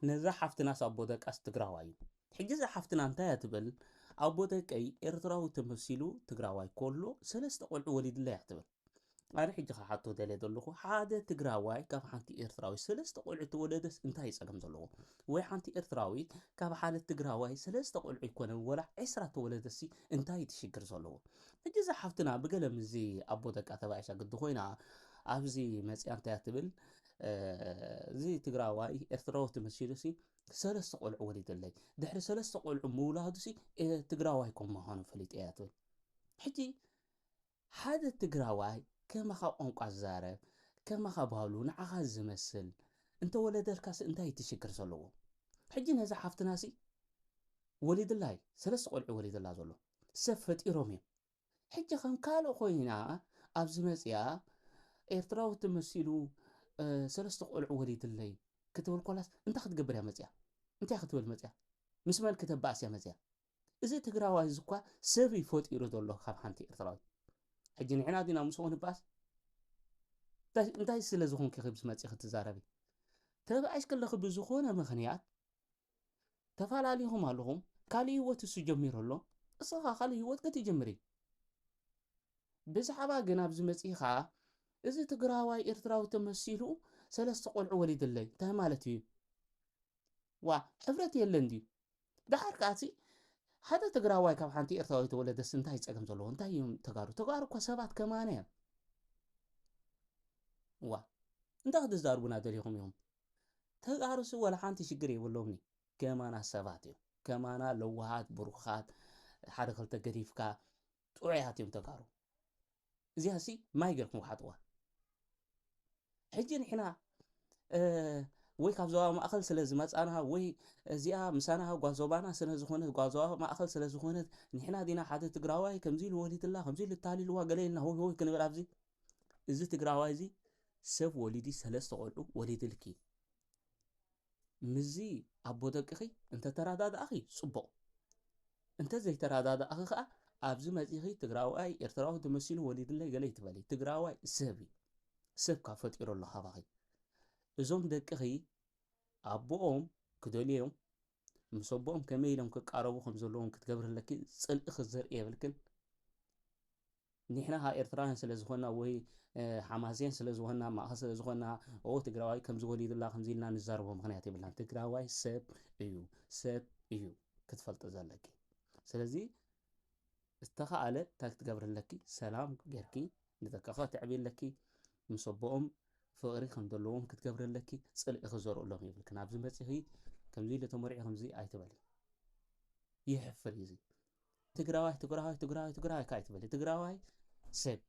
نزا حفتنا سابو دقاس تقراواي حجز حفتنا انتا يتبل أبو دقاي إرتراو تمثيلو تقراواي كله سلست قلع وليد الله يحتبل أنا حجي حاطو دلي دلوخو حادة تقراواي كاف حانتي إرتراوي سلست قلع تولدس انتا يساقم دلوخو وي حانتي إرتراوي كاف حالة تقراواي سلست قلع يكون ولا عسرة تولدسي انتا يتشكر زلوخو حجز حفتنا بقلم زي أبو دقا تبعيشا قد خوينا أبزي مسيان انتا يتبل زي تقراواي إرتراو تمثيلسي سلست قلع وليد الله دحر سلست قلع مولادسي تقراواي كون مهانو فليت اياتو حجي حادة تقراواي كما خا أنق الزارب كما خا بالو نعها زمسل انت ولد الكاس انت يتشكر سلوه حجي نزا حفت ناسي وليد الله سلس قلع وليد الله زلو سفت إيرومي حجي خان كالو خوينا أبز مسيا إرتراو تمثيلو سلس قلع وليد الله كتب القلاس انت خد قبر يا مسيا انت خد ول مسيا مش مال كتب باس يا مسيا إذا تقراواي زكوا سبي فوت إيرو دولو خاب حانتي إرتراو حجي نحنا دينا مسوون باس እንታይ ስለ ዝኾንከ ክብስ መፅእ ክትዛረቢ ተባኣሽ ከለኹ ብዝኾነ ምኽንያት ተፈላለዩኹም ኣለኹም ካልእ ህይወት እሱ ጀሚሩ ኣሎ እስኻ ካልእ ህይወት ክትጅምሪ ብዛዕባ ግን ኣብዚ መፂኻ እዚ ትግራዋይ ኤርትራዊ ተመሲሉ ሰለስተ ቆልዑ ወሊድለይ እንታይ ማለት እዩ ዋ ሕብረት የለን ድዩ ድሓር ከዓሲ ሓደ ትግራዋይ ካብ ሓንቲ ኤርትራዊ ተወለደስ እንታይ ፀገም ዘለዎ እንታይ እዮም ተጋሩ እኳ ሰባት ከማነ እዮም ዋ እንታይ ክትዛርቡና ደሊኹም እዮም ተጋሩስ ወላ ሓንቲ ሽግር የብሎምኒ ከማና ሰባት እዮም ከማና ለዋሃት ብሩኻት ሓደ ክልተ ገዲፍካ ጥዑያት እዮም ተጋሩ እዚያሲ ማይ ጌርኩም ሓጥዋ ሕጂ ንሕና ወይ ካብ ዞባ ማእኸል ስለ ዝመፃና ወይ እዚኣ ምሳና ጓዞባና ስለ ዝኾነት ጓዞባ ማእኸል ስለ ዝኾነት ንሕና ዲና ሓደ ትግራዋይ ከምዚ ኢሉ ወሊድላ ከምዚ ኢሉ ታሊልዋ ገለ ኢልና ሆይ ሆይ ክንብል ኣብዚ እዚ ትግራዋይ እዚ ሰብ ወሊዲ ሰለስተ ቆልዑ ወሊድልኪ ምዚ ኣቦ ደቅኺ እንተ ተራዳድኣኺ ፅቡቕ እንተ ዘይተራዳድኣኺ ከዓ ኣብዚ መፂኺ ትግራዋይ ኤርትራዊ ተመሲሉ ወሊድለይ ገለ ይትበሊ ትግራዋይ ሰብ ካብ ፈጢሩ ኣሎ ሃባኺ እዞም ደቅኺ ኣቦኦም ክደልዮም ምስ ኣቦኦም ከመይ ኢሎም ክቃረቡ ከም ዘለዎም ክትገብርለኪ ፅልኢ ክዘርኢ የብልክን ንሕና ኤርትራውያን ስለ ዝኾና ወይ ሓማስያን ስለ ዝኾና ማእኸል ስለ ዝኾና ትግራዋይ ከምዚ ወሊድላ ከምዚ ኢልና ንዛረቦ ምክንያት የብልናን ትግራዋይ ሰብ እዩ ክትፈልጦ ዘለኪ ስለዚ ዝተኸኣለ እንታይ ክትገብርለኪ ሰላም ጌርኪ ንደቅኻ ትዕብየለኪ ምስ ኣቦኦም ፍቕሪ ከም ዘለዎም ክትገብርለኪ ፅልኢ ክዘርእሎም የብልክን ኣብዚ መፂኺ ከምዚ ኢሉ ተመሪዑ ከምዚ ኣይትበሊ ይሕፍር እዩ ትግራዋይ ካ ኣይትበሊ ትግራዋይ ሰብ